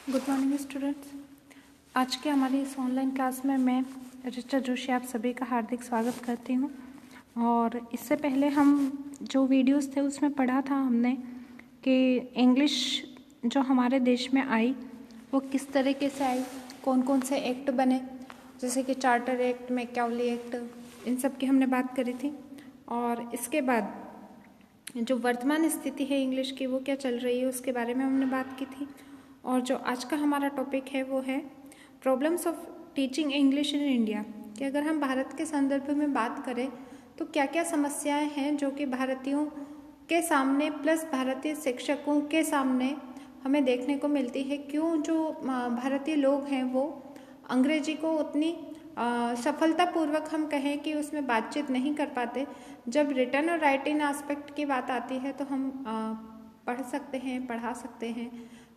Good morning students. आज के हमारी इस ऑनलाइन क्लास में मैं ऋचा जोशी आप सभी का हार्दिक स्वागत करती हूँ। और इससे पहले हम जो वीडियोस थे उसमें पढ़ा था हमने कि इंग्लिश जो हमारे देश में आई वो किस तरीके से आई, कौन कौन से एक्ट बने, जैसे कि चार्टर एक्ट, मैकाउले एक्ट, इन सब की हमने बात करी थी। और इसके बाद जो वर्तमान स्थिति है इंग्लिश की वो क्या चल रही है उसके बारे में हमने बात की थी। और जो आज का हमारा टॉपिक है वो है problems of teaching English in India, कि अगर हम भारत के संदर्भ में बात करें तो क्या क्या समस्याएं हैं जो कि भारतीयों के सामने प्लस भारतीय शिक्षकों के सामने हमें देखने को मिलती है। क्यों जो भारतीय लोग हैं वो अंग्रेजी को उतनी सफलतापूर्वक हम कहें कि उसमें बातचीत नहीं कर पाते। जब रिटर्न और राइटिंग एस्पेक्ट की बात आती है तो हम पढ़ सकते हैं, पढ़ा सकते हैं,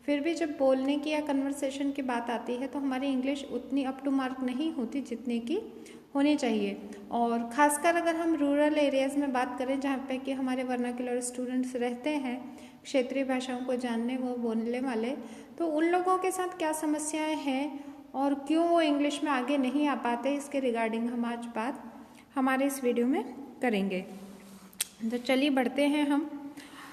फिर भी जब बोलने की या कन्वर्सेशन की बात आती है तो हमारी इंग्लिश उतनी अप टू मार्क नहीं होती जितने की होनी चाहिए। और ख़ासकर अगर हम रूरल एरियाज़ में बात करें जहाँ पे कि हमारे वर्नाक्युलर स्टूडेंट्स रहते हैं, क्षेत्रीय भाषाओं को जानने व बोलने वाले, तो उन लोगों के साथ क्या समस्याएं हैं और क्यों वो इंग्लिश में आगे नहीं आ पाते, इसके रिगार्डिंग हम आज बात हमारे इस वीडियो में करेंगे। तो चलिए बढ़ते हैं हम।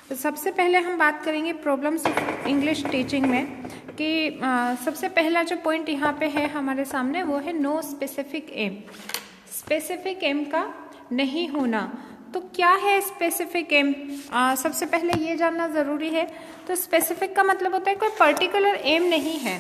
तो सबसे पहले हम बात करेंगे प्रॉब्लम्स ऑफ इंग्लिश टीचिंग में कि सबसे पहला जो पॉइंट यहाँ पे है हमारे सामने वो है no specific aim. Specific aim का नहीं होना। तो क्या है स्पेसिफिक एम? सबसे पहले ये जानना ज़रूरी है। तो स्पेसिफिक का मतलब होता है कोई पर्टिकुलर एम नहीं है।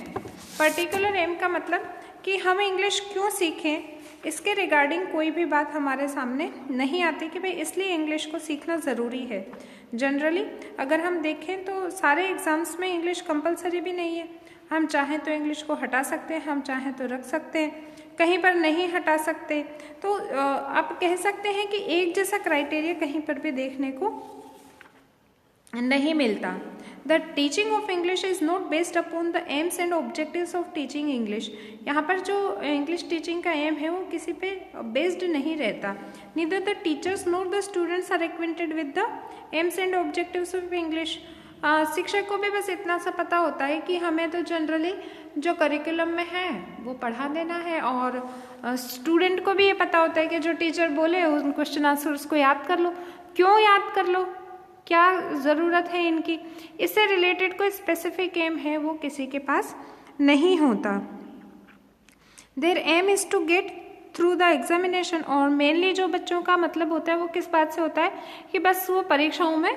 पर्टिकुलर एम का मतलब कि हम इंग्लिश क्यों सीखें, इसके रिगार्डिंग कोई भी बात हमारे सामने नहीं आती कि भाई इसलिए इंग्लिश को सीखना ज़रूरी है। जनरली अगर हम देखें तो सारे एग्ज़ाम्स में इंग्लिश कंपलसरी भी नहीं है। हम चाहें तो इंग्लिश को हटा सकते हैं, हम चाहें तो रख सकते हैं, कहीं पर नहीं हटा सकते। तो आप कह सकते हैं कि एक जैसा क्राइटेरिया कहीं पर भी देखने को नहीं मिलता। The teaching of English is not based upon the aims and objectives of teaching English. यहाँ पर जो इंग्लिश टीचिंग का एम है वो किसी पे बेस्ड नहीं रहता। Neither the teachers nor the students are acquainted with the aims and objectives of English. शिक्षक को भी बस इतना सा पता होता है कि हमें तो जनरली जो करिकुलम में है वो पढ़ा देना है, और स्टूडेंट को भी ये पता होता है कि जो टीचर बोले उन क्वेश्चन आंसर उसको याद कर लो। क्यों याद कर लो, क्या ज़रूरत है इनकी? इससे रिलेटेड कोई स्पेसिफिक एम है वो किसी के पास नहीं होता। Their aim is to get through the examination. और मेनली जो बच्चों का मतलब होता है वो किस बात से होता है कि बस वो परीक्षाओं में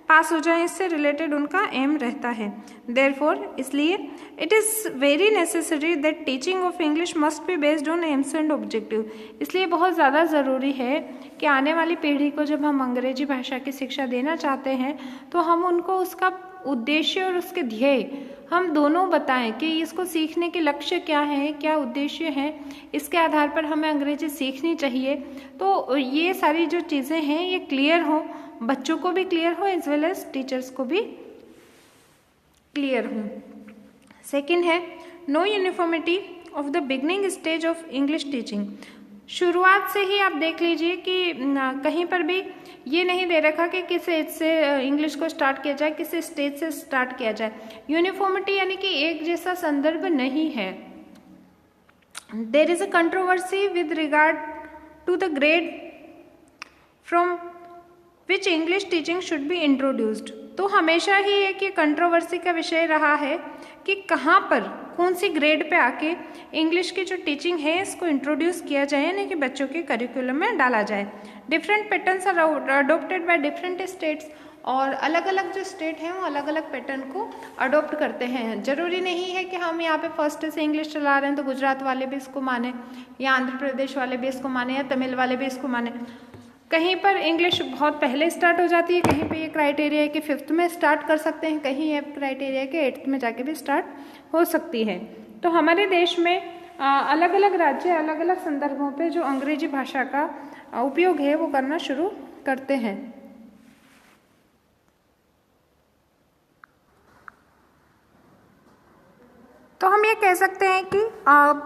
पास हो जाए, इससे रिलेटेड उनका एम रहता है। देयरफॉर इसलिए it is very necessary that teaching of English must be based on AIIMS and objective. इसलिए बहुत ज़्यादा ज़रूरी है कि आने वाली पीढ़ी को जब हम अंग्रेजी भाषा की शिक्षा देना चाहते हैं तो हम उनको उसका उद्देश्य और उसके ध्येय हम दोनों बताएं कि इसको सीखने के लक्ष्य क्या है, क्या उद्देश्य है, इसके आधार पर हमें अंग्रेजी सीखनी चाहिए। तो ये सारी जो चीज़ें हैं ये क्लियर हो, बच्चों को भी क्लियर हो एज वेल एज टीचर्स को भी क्लियर हो। सेकंड है no uniformity of the beginning stage of English teaching. शुरुआत से ही आप देख लीजिए कि कहीं पर भी ये नहीं दे रखा कि किस एज से इंग्लिश को स्टार्ट किया जाए, किस स्टेज से स्टार्ट किया जाए। यूनिफॉर्मिटी यानी कि एक जैसा संदर्भ नहीं है। There is a controversy with regard to the grade from which English teaching should be introduced. तो हमेशा ही एक ये कंट्रोवर्सी का विषय रहा है कि कहाँ पर कौन सी ग्रेड पे आके इंग्लिश की जो टीचिंग है इसको इंट्रोड्यूस किया जाए, यानी कि बच्चों के करिकुलम में डाला जाए। Different patterns are adopted by different states. और अलग अलग जो स्टेट हैं वो अलग अलग पैटर्न को अडोप्ट करते हैं। जरूरी नहीं है कि हम यहाँ पे फर्स्ट से इंग्लिश चला रहे हैं तो गुजरात वाले भी इसको माने, या आंध्र प्रदेश वाले भी इसको माने, या तमिल वाले भी इसको माने। कहीं पर इंग्लिश बहुत पहले स्टार्ट हो जाती है, कहीं पे ये क्राइटेरिया है कि 5th में स्टार्ट कर सकते हैं, कहीं ये क्राइटेरिया है कि 8th में जाके भी स्टार्ट हो सकती है। तो हमारे देश में अलग अलग राज्य अलग अलग संदर्भों पे जो अंग्रेजी भाषा का उपयोग है वो करना शुरू करते हैं। तो हम ये कह सकते हैं कि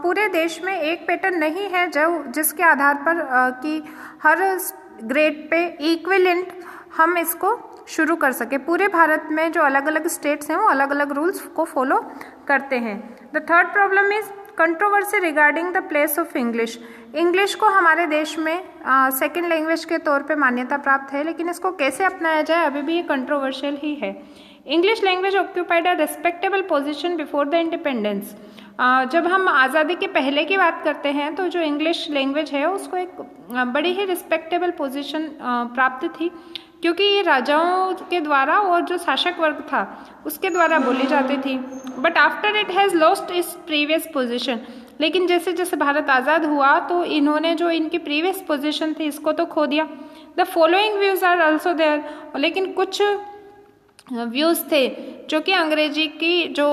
पूरे देश में एक पैटर्न नहीं है जो जिसके आधार पर कि हर ग्रेड पे इक्विवेलेंट हम इसको शुरू कर सके। पूरे भारत में जो अलग अलग स्टेट्स हैं वो अलग अलग रूल्स को फॉलो करते हैं। The third problem is controversy regarding the place of English. English को हमारे देश में सेकेंड लैंग्वेज के तौर पे मान्यता प्राप्त है, लेकिन इसको कैसे अपनाया जाए अभी भी ये कंट्रोवर्शियल ही है। English language occupied a respectable position before the independence. जब हम आज़ादी के पहले की बात करते हैं तो जो इंग्लिश लैंग्वेज है उसको एक बड़ी ही रिस्पेक्टेबल पोजीशन प्राप्त थी, क्योंकि ये राजाओं के द्वारा और जो शासक वर्ग था उसके द्वारा बोली जाती थी। But after it has lost its previous position. लेकिन जैसे जैसे भारत आज़ाद हुआ तो इन्होंने जो इनकी प्रीवियस पोजीशन थी इसको तो खो दिया। The following views are also there. लेकिन कुछ व्यूज़ थे जो कि अंग्रेजी की जो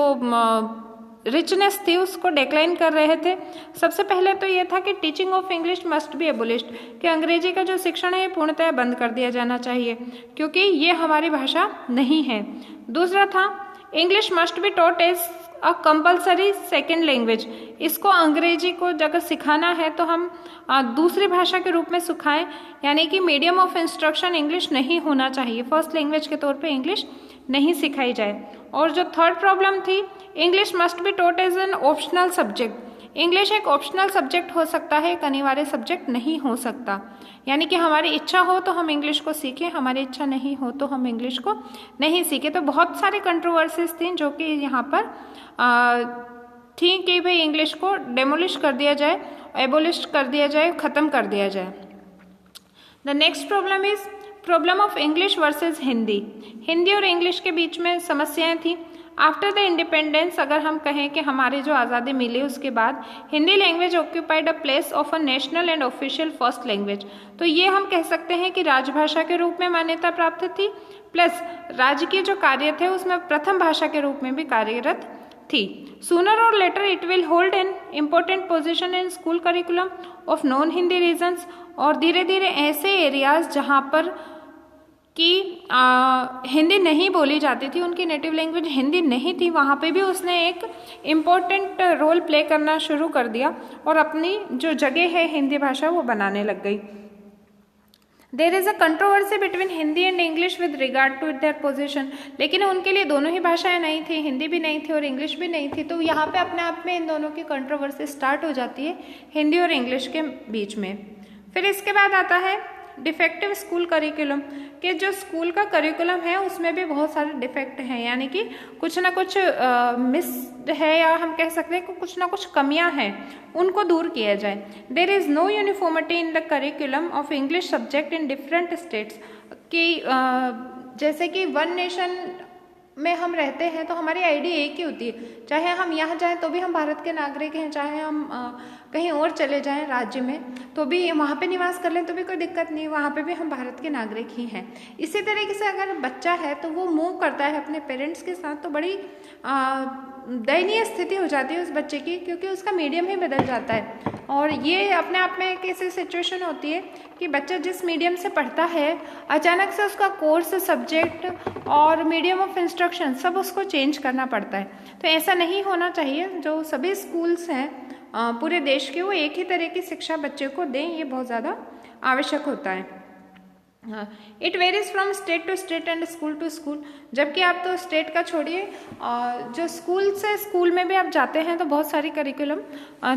रिचनेस थी उसको डिक्लाइन कर रहे थे। सबसे पहले तो ये था कि teaching of English must B एबोलिश्ड, कि अंग्रेजी का जो शिक्षण है पूर्णतः बंद कर दिया जाना चाहिए क्योंकि ये हमारी भाषा नहीं है। दूसरा था English must be taught as a compulsory second language. इसको अंग्रेजी को अगर सिखाना है तो हम दूसरी भाषा के रूप में सिखाएं, यानी कि मीडियम ऑफ इंस्ट्रक्शन इंग्लिश नहीं होना चाहिए, फर्स्ट लैंग्वेज के तौर पे इंग्लिश नहीं सिखाई जाए। और जो थर्ड प्रॉब्लम थी English must be taught as an optional subject. English एक ऑप्शनल सब्जेक्ट हो सकता है, एक अनिवार्य सब्जेक्ट नहीं हो सकता। यानी कि हमारी इच्छा हो तो हम इंग्लिश को सीखें, हमारी इच्छा नहीं हो तो हम इंग्लिश को नहीं सीखें। तो बहुत सारी कंट्रोवर्सीज थी जो कि यहाँ पर थी कि भाई इंग्लिश को डेमोलिश कर दिया जाए, एबोलिश कर दिया जाए, ख़त्म कर दिया जाए। The next problem is problem of English versus Hindi. Hindi और इंग्लिश के बीच में समस्याएं थी। आफ्टर द इंडिपेंडेंस अगर हम कहें कि हमारी जो आज़ादी मिली उसके बाद Hindi language occupied a place of a national and official first language. तो ये हम कह सकते हैं कि राजभाषा के रूप में मान्यता प्राप्त थी, प्लस राज्य के जो कार्य थे उसमें प्रथम भाषा के रूप में भी कार्यरत थी। सूनर और later it will hold an important position in school curriculum of non Hindi regions. और धीरे धीरे ऐसे एरियाज जहाँ पर कि हिंदी नहीं बोली जाती थी, उनकी नेटिव लैंग्वेज हिंदी नहीं थी, वहाँ पे भी उसने एक इम्पोर्टेंट रोल प्ले करना शुरू कर दिया और अपनी जो जगह है हिंदी भाषा वो बनाने लग गई। There is a controversy between Hindi and English with regard to their position. लेकिन उनके लिए दोनों ही भाषाएं नहीं थी, हिंदी भी नहीं थी और इंग्लिश भी नहीं थी। तो यहाँ पे अपने आप में इन दोनों की कंट्रोवर्सी स्टार्ट हो जाती है हिंदी और इंग्लिश के बीच में। फिर इसके बाद आता है डिफेक्टिव स्कूल करिकुलम, कि जो स्कूल का करिकुलम है उसमें भी बहुत सारे डिफेक्ट हैं, यानी कि कुछ ना कुछ मिस है, या हम कह सकते हैं कि कुछ ना कुछ कमियां हैं, उनको दूर किया जाए। There is no uniformity in the curriculum of English subject in different states. कि जैसे कि वन नेशन में हम रहते हैं तो हमारी आईडी एक ही होती है, चाहे हम यहाँ जाएं तो भी हम भारत के नागरिक हैं, चाहे हम कहीं और चले जाएं राज्य में तो भी वहाँ पे निवास कर लें तो भी कोई दिक्कत नहीं, वहाँ पे भी हम भारत के नागरिक ही हैं। इसी तरीके से अगर बच्चा है तो वो मूव करता है अपने पेरेंट्स के साथ तो बड़ी दयनीय स्थिति हो जाती है उस बच्चे की, क्योंकि उसका मीडियम ही बदल जाता है। और ये अपने आप में एक ऐसी सिचुएशन होती है कि बच्चा जिस मीडियम से पढ़ता है अचानक से उसका कोर्स, सब्जेक्ट और मीडियम ऑफ इंस्ट्रक्शन सब उसको चेंज करना पड़ता है। तो ऐसा नहीं होना चाहिए। जो सभी स्कूल्स हैं पूरे देश के वो एक ही तरह की शिक्षा बच्चे को दें, ये बहुत ज़्यादा आवश्यक होता है। It varies from state to state and school to school. जबकि आप तो स्टेट का छोड़िए, जो स्कूल से स्कूल में भी आप जाते हैं तो बहुत सारी करिकुलम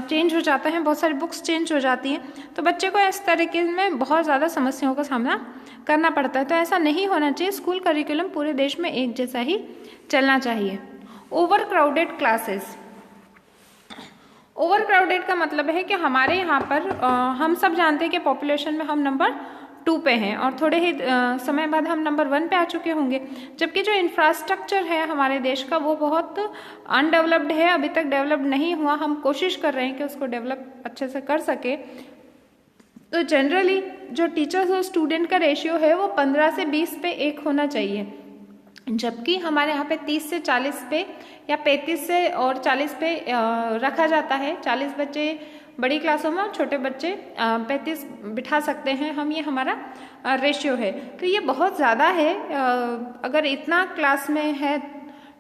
चेंज हो जाता है, बहुत सारी बुक्स चेंज हो जाती हैं, तो बच्चे को इस तरीके में बहुत ज़्यादा समस्याओं का सामना करना पड़ता है। तो ऐसा नहीं होना चाहिए, स्कूल करिकुलम पूरे देश में एक जैसा ही चलना चाहिए। Over crowded classes. Over crowded का मतलब है कि हमारे यहाँ पर हम सब जानते हैं कि पॉपुलेशन में हम नंबर 2 पे हैं और थोड़े ही समय बाद हम नंबर 1 पे आ चुके होंगे, जबकि जो इंफ्रास्ट्रक्चर है हमारे देश का वो बहुत अनडेवलप्ड है, अभी तक डेवलप नहीं हुआ। हम कोशिश कर रहे हैं कि उसको डेवलप अच्छे से कर सके। तो जनरली जो टीचर्स और स्टूडेंट का रेशियो है वो 15 से 20 पे 1 होना चाहिए, जबकि हमारे यहाँ पे 30 से 40 पे या 35 से और 40 पे रखा जाता है। 40 बच्चे बड़ी क्लासों में, छोटे बच्चे 35 बिठा सकते हैं हम, ये हमारा रेशियो है। तो ये बहुत ज़्यादा है। अगर इतना क्लास में है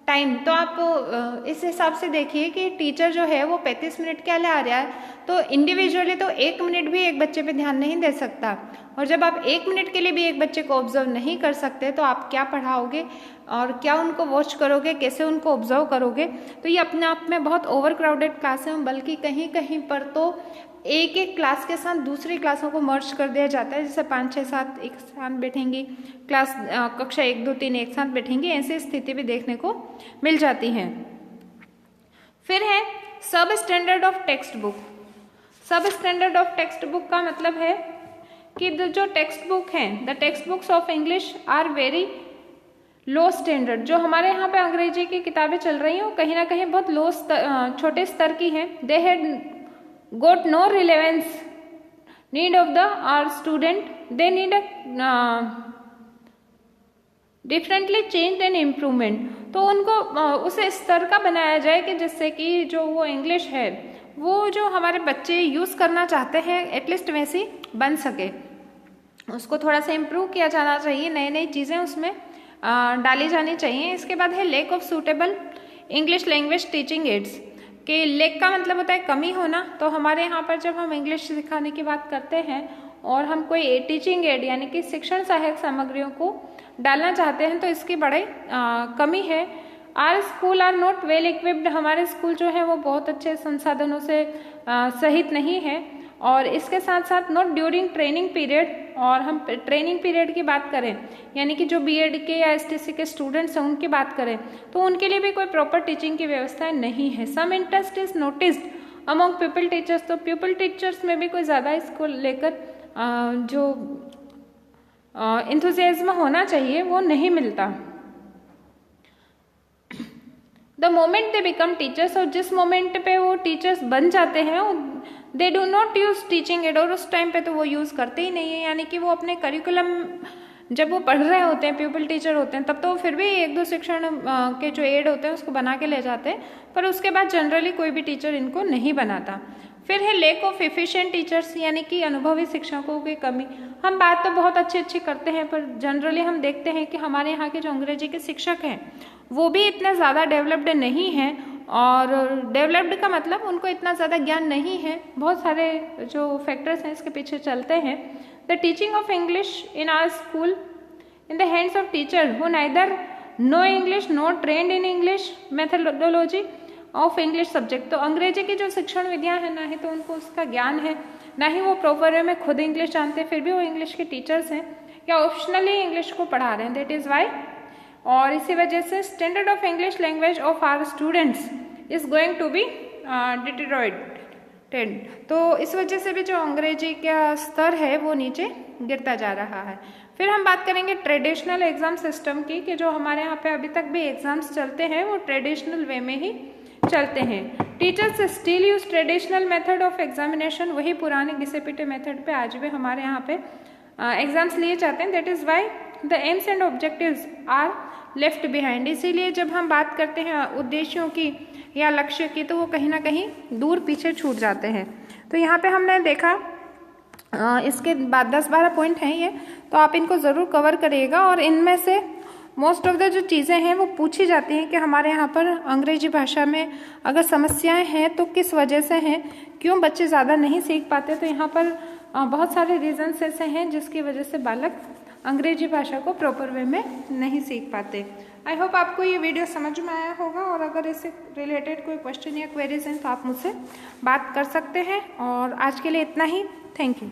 टाइम तो आप इस हिसाब से देखिए कि टीचर जो है वो 35 मिनट क्या ले आ रहा है, तो इंडिविजुअली तो 1 मिनट भी एक बच्चे पे ध्यान नहीं दे सकता। और जब आप 1 मिनट के लिए भी एक बच्चे को ऑब्जर्व नहीं कर सकते तो आप क्या पढ़ाओगे और क्या उनको वॉच करोगे, कैसे उनको ऑब्जर्व करोगे। तो ये अपने आप में बहुत ओवर क्राउडेड क्लास है, बल्कि कहीं कहीं पर तो एक एक क्लास के साथ दूसरी क्लासों को मर्ज कर दिया जाता है। जैसे 5, 6, 7 एक साथ बैठेंगी क्लास, कक्षा 1, 2, 3 एक साथ बैठेंगी, ऐसी स्थिति भी देखने को मिल जाती है। फिर है substandard of textbook. Substandard of textbook का मतलब है कि जो टेक्स्ट बुक हैं, the textbooks of English are very low standard. जो हमारे यहाँ पे अंग्रेजी की किताबें चल रही हैं कहीं ना कहीं बहुत लो छोटे स्तर की हैं। They had got no relevance need of the our student, they need a differently changed and improvement। तो उनको उस स्तर का बनाया जाए कि जिससे कि जो वो इंग्लिश है वो जो हमारे बच्चे यूज़ करना चाहते हैं एटलीस्ट वैसी बन सके, उसको थोड़ा सा इम्प्रूव किया जाना चाहिए, नई नई चीज़ें उसमें डाली जानी चाहिए। इसके बाद है lack of suitable English language teaching aids. कि लैक का मतलब होता है कमी होना। तो हमारे यहाँ पर जब हम इंग्लिश सिखाने की बात करते हैं और हम कोई टीचिंग एड यानी कि शिक्षण सहायक सामग्रियों को डालना चाहते हैं तो इसकी बड़ी कमी है। Our school are not well equipped. हमारे स्कूल जो है वो बहुत अच्छे संसाधनों से सहित नहीं है। और इसके साथ साथ नॉट ड्यूरिंग ट्रेनिंग पीरियड। और हम ट्रेनिंग पीरियड की बात करें यानी कि जो बीएड के या एसटीसी के स्टूडेंट्स हैं उनकी बात करें तो उनके लिए भी कोई प्रॉपर टीचिंग की व्यवस्था नहीं है। Some interest is noticed among pupil teachers. तो पीपल टीचर्स में भी कोई ज़्यादा इसको लेकर जो इंथुजियाज्म होना चाहिए वो नहीं मिलता। The moment they become teachers, और जिस मोमेंट पे वो टीचर्स बन जाते हैं they do not use teaching add, और उस टाइम पे तो वो यूज़ करते ही नहीं है। यानी कि वो अपने करिकुलम जब वो पढ़ रहे होते हैं, प्यूपिल टीचर होते हैं, तब तो फिर भी 1-2 शिक्षण के जो एड होते हैं उसको बना के ले जाते हैं, पर उसके बाद जनरली कोई भी टीचर इनको नहीं बनाता। फिर है लैक ऑफ एफिशिएंट टीचर्स, यानी कि अनुभवी शिक्षकों की कमी। हम बात तो बहुत अच्छी अच्छी करते हैं पर जनरली हम देखते हैं कि हमारे यहाँ के जो अंग्रेजी के शिक्षक हैं वो भी इतने ज़्यादा डेवलप्ड नहीं हैं। और डेवलप्ड का मतलब उनको इतना ज़्यादा ज्ञान नहीं है, बहुत सारे जो फैक्टर्स हैं इसके पीछे चलते हैं। The teaching of English in our school in the hands of teacher who neither know English no trained in English methodology of English subject. तो अंग्रेजी की जो शिक्षण विधियाँ हैं ना ही तो उनको उसका ज्ञान है, ना ही वो प्रॉपर वे में खुद इंग्लिश जानते हैं, फिर भी वो इंग्लिश के टीचर्स हैं या ऑप्शनली इंग्लिश को पढ़ा रहे हैं। That is why. और इसी वजह से standard of English language of our students is going to be deteriorated. तो इस वजह से भी जो अंग्रेजी का स्तर है वो नीचे गिरता जा रहा है। फिर हम बात करेंगे ट्रेडिशनल एग्जाम सिस्टम की, कि जो हमारे यहाँ पे अभी तक भी एग्जाम्स चलते हैं वो ट्रेडिशनल वे में ही चलते हैं। Teachers still use traditional method of examination, वही पुराने घिसे पिटे मेथड पे आज भी हमारे यहाँ पे एग्जाम्स लिए जाते हैं। That is why the aims and objectives are left behind. इसीलिए जब हम बात करते हैं उद्देश्यों की या लक्ष्य की तो वो कहीं ना कहीं दूर पीछे छूट जाते हैं। तो यहाँ पे हमने देखा इसके बाद 10-12 पॉइंट हैं ये, तो आप इनको ज़रूर कवर करिएगा। और इनमें से मोस्ट ऑफ द जो चीज़ें हैं वो पूछी जाती हैं कि हमारे यहाँ पर अंग्रेजी भाषा में अगर समस्याएं हैं तो किस वजह से हैं, क्यों बच्चे ज़्यादा नहीं सीख पाते। तो यहाँ पर बहुत सारे रीजन्स ऐसे हैं जिसकी वजह से बालक अंग्रेजी भाषा को प्रॉपर वे में नहीं सीख पाते। आई होप आपको ये वीडियो समझ में आया होगा, और अगर इससे रिलेटेड कोई क्वेश्चन या क्वेरीज हैं तो आप मुझसे बात कर सकते हैं। और आज के लिए इतना ही। Thank you.